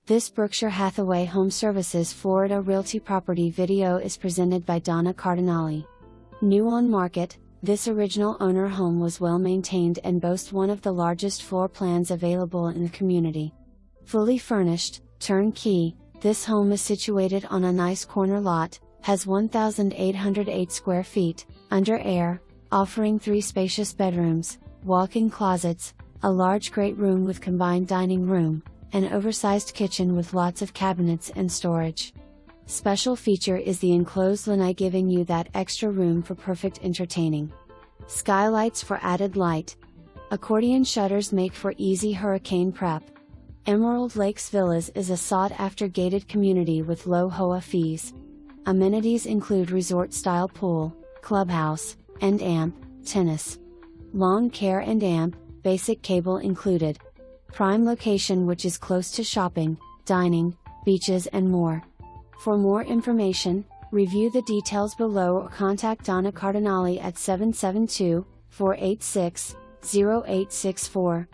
This Berkshire Hathaway HomeServices Florida Realty property video is presented by Donna Cardinale. New on market, this original owner home was well maintained and boasts one of the largest floor plans available in the community. Fully furnished, turnkey, this home is situated on a nice corner lot, has 1,808 square feet, under air, offering 3 spacious bedrooms, walk-in closets, a large great room with combined dining room, an oversized kitchen with lots of cabinets and storage. Special feature is the enclosed lanai, giving you that extra room for perfect entertaining. Skylights for added light. Accordion shutters make for easy hurricane prep. Emerald Lakes Villas is a sought-after gated community with low HOA fees. Amenities include resort-style pool, clubhouse, and amp, tennis. Lawn care and amp, basic cable included. Prime location which is close to shopping, dining, beaches and more. For more information, review the details below or contact Donna Cardinale at 772-486-0864.